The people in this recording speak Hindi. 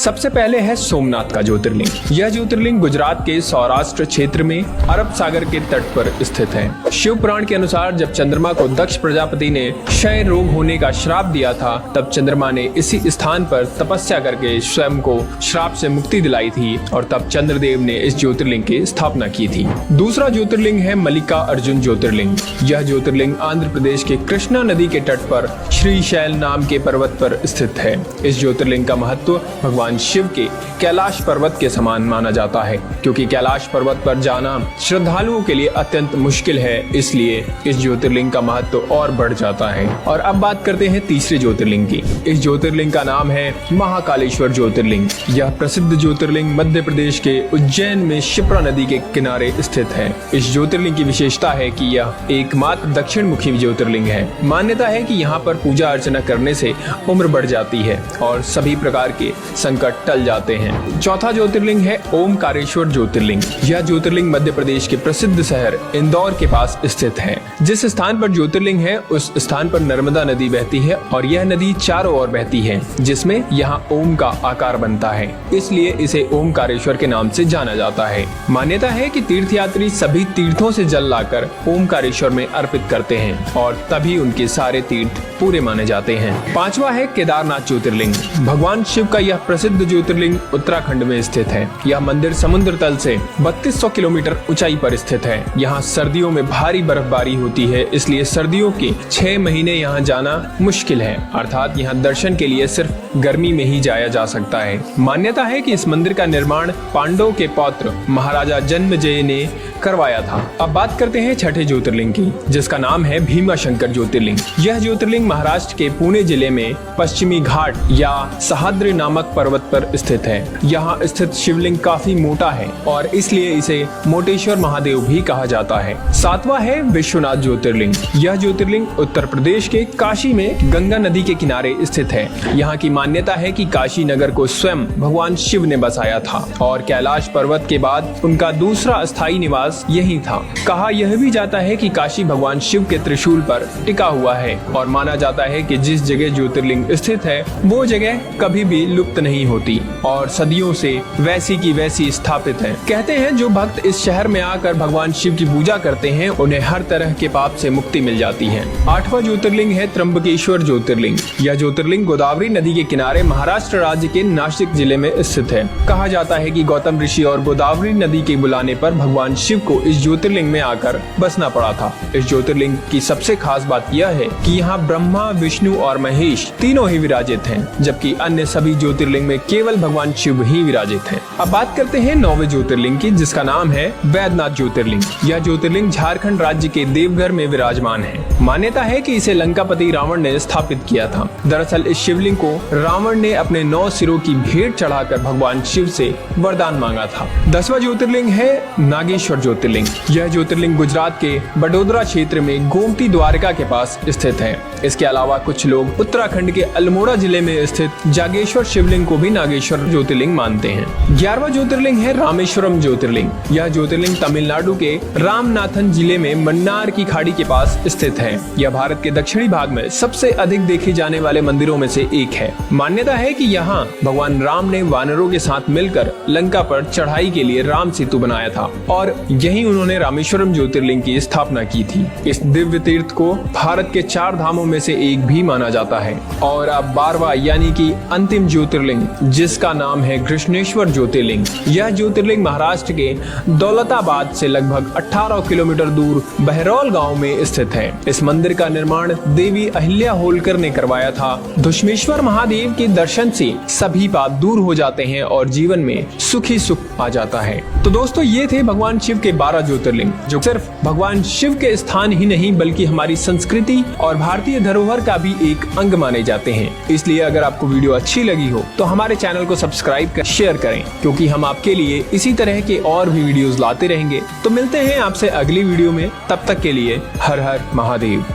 सबसे पहले है सोमनाथ का ज्योतिर्लिंग। यह ज्योतिर्लिंग गुजरात के सौराष्ट्र क्षेत्र में अरब सागर के तट पर स्थित है। शिव पुराण के अनुसार जब चंद्रमा को दक्ष प्रजापति ने क्षय रोग होने का श्राप दिया था, तब चंद्रमा ने इसी स्थान पर तपस्या करके स्वयं को श्राप से मुक्ति दिलाई थी और तब चंद्रदेव ने इस ज्योतिर्लिंग की स्थापना की थी। दूसरा ज्योतिर्लिंग है मल्लिका अर्जुन ज्योतिर्लिंग। यह ज्योतिर्लिंग आंध्र प्रदेश के कृष्णा नदी के तट पर श्रीशैल नाम के पर्वत पर स्थित है। इस ज्योतिर्लिंग का महत्व भगवान शिव के कैलाश पर्वत के समान माना जाता है, क्योंकि कैलाश पर्वत पर जाना श्रद्धालुओं के लिए अत्यंत मुश्किल है, इसलिए इस ज्योतिर्लिंग का महत्व और बढ़ जाता है। और अब बात करते हैं तीसरे ज्योतिर्लिंग की। इस ज्योतिर्लिंग का नाम है महाकालेश्वर ज्योतिर्लिंग। यह प्रसिद्ध ज्योतिर्लिंग मध्य प्रदेश के उज्जैन में शिप्रा नदी के किनारे स्थित है। इस ज्योतिर्लिंग की विशेषता है कि यह एकमात्र दक्षिण मुखी ज्योतिर्लिंग है। मान्यता है कि यहाँ पर पूजा अर्चना करने से उम्र बढ़ जाती है और सभी प्रकार के संकट टल जाते हैं। चौथा ज्योतिर्लिंग है ओमकारेश्वर ज्योतिर्लिंग। यह ज्योतिर्लिंग मध्य प्रदेश के प्रसिद्ध शहर इंदौर के पास स्थित है। जिस स्थान पर ज्योतिर्लिंग है उस स्थान पर नर्मदा नदी बहती है और यह नदी चारों ओर बहती है, जिसमें यहाँ ओम का आकार बनता है, इसलिए इसे ओमकारेश्वर के नाम से जाना जाता है। मान्यता है कि तीर्थयात्री सभी तीर्थों से जल लाकर ओमकारेश्वर में अर्पित करते हैं और तभी उनके सारे तीर्थ पूरे माने जाते हैं। पांचवा है केदारनाथ ज्योतिर्लिंग। भगवान शिव का यह प्रसिद्ध ज्योतिर्लिंग उत्तराखंड में स्थित है। यह मंदिर समुद्र तल से 3200 किलोमीटर ऊंचाई पर स्थित है। यहाँ सर्दियों में भारी बर्फबारी होती है, इसलिए सर्दियों के 6 महीने यहाँ जाना मुश्किल है, अर्थात यहाँ दर्शन के लिए सिर्फ गर्मी में ही जाया जा सकता है। मान्यता है कि इस मंदिर का निर्माण पांडवों के पौत्र महाराजा जन्मेजय ने करवाया था। अब बात करते हैं छठे ज्योतिर्लिंग की, जिसका नाम है भीमाशंकर ज्योतिर्लिंग। यह ज्योतिर्लिंग महाराष्ट्र के पुणे जिले में पश्चिमी घाट या सह्याद्री नामक पर्वत पर स्थित है। यहाँ स्थित शिवलिंग काफी मोटा है और इसलिए इसे मोटेश्वर महादेव भी कहा जाता है। सातवां है विश्वनाथ ज्योतिर्लिंग। यह ज्योतिर्लिंग उत्तर प्रदेश के काशी में गंगा नदी के किनारे स्थित है। यहाँ की मान्यता है कि काशी नगर को स्वयं भगवान शिव ने बसाया था और कैलाश पर्वत के बाद उनका दूसरा स्थायी निवास यही था। कहा यह भी जाता है कि काशी भगवान शिव के त्रिशूल पर टिका हुआ है और माना जाता है कि जिस जगह ज्योतिर्लिंग स्थित है वो जगह कभी भी लुप्त नहीं होती और सदियों से वैसी की वैसी स्थापित है। कहते हैं जो भक्त इस शहर में आकर भगवान शिव की पूजा करते हैं उन्हें हर तरह के पाप से मुक्ति मिल जाती है। आठवां ज्योतिर्लिंग है त्र्यंबकेश्वर ज्योतिर्लिंग। यह ज्योतिर्लिंग गोदावरी नदी के किनारे महाराष्ट्र राज्य के नासिक जिले में स्थित है। कहा जाता है कि गौतम ऋषि और गोदावरी नदी के बुलाने पर भगवान शिव को इस ज्योतिर्लिंग में आकर बसना पड़ा था। इस ज्योतिर्लिंग की सबसे खास बात यह है कि यहाँ ब्रह्मा, विष्णु और महेश तीनों ही विराजित हैं, जबकि अन्य सभी ज्योतिर्लिंग में केवल भगवान शिव ही विराजित हैं। अब बात करते हैं 9वें ज्योतिर्लिंग की, जिसका नाम है वैद्यनाथ ज्योतिर्लिंग। यह ज्योतिर्लिंग झारखंड राज्य के देवघर में विराजमान है। मान्यता है कि इसे लंकापति रावण ने स्थापित किया था। दरअसल इस शिवलिंग को रावण ने अपने 9 सिरों की भेंट चढ़ाकर भगवान शिव से वरदान मांगा था। 10वां ज्योतिर्लिंग है नागेश्वर ज्योतिर्लिंग। यह ज्योतिर्लिंग गुजरात के बडोदरा क्षेत्र में गोमती द्वारका के पास स्थित है। इसके अलावा कुछ लोग उत्तराखंड के अल्मोड़ा जिले में स्थित जागेश्वर शिवलिंग को भी नागेश्वर ज्योतिर्लिंग मानते हैं। 11वां ज्योतिर्लिंग है रामेश्वरम ज्योतिर्लिंग। यह ज्योतिर्लिंग तमिलनाडु के रामनाथन जिले में मन्नार की खाड़ी के पास स्थित है। यह भारत के दक्षिणी भाग में सबसे अधिक देखे जाने वाले मंदिरों में से एक है। मान्यता है कि यहाँ भगवान राम ने वानरों के साथ मिलकर लंका पर चढ़ाई के लिए राम सेतु बनाया था और यहीं उन्होंने रामेश्वरम ज्योतिर्लिंग की स्थापना की थी। इस दिव्य तीर्थ को भारत के 4 धामों में से एक भी माना जाता है। और अब 12वां यानी कि अंतिम ज्योतिर्लिंग, जिसका नाम है कृष्णेश्वर ज्योतिर्लिंग। यह ज्योतिर्लिंग महाराष्ट्र के दौलताबाद से लगभग 18 किलोमीटर दूर बहरौल गांव में स्थित है। इस मंदिर का निर्माण देवी अहिल्या होलकर ने करवाया था। धुष्मेश्वर महादेव के दर्शन से सभी पाप दूर हो जाते हैं और जीवन में सुखी सुख आ जाता है। तो दोस्तों ये थे भगवान शिव के 12 ज्योतिर्लिंग, जो सिर्फ भगवान शिव के स्थान ही नहीं बल्कि हमारी संस्कृति और भारतीय धरोहर का भी एक अंग माने जाते हैं। इसलिए अगर आपको वीडियो अच्छी लगी हो तो हमारे चैनल को सब्सक्राइब कर शेयर करें, क्योंकि हम आपके लिए इसी तरह के और भी वीडियोस लाते रहेंगे। तो मिलते हैं आपसे अगली वीडियो में, तब तक के लिए हर हर महादेव।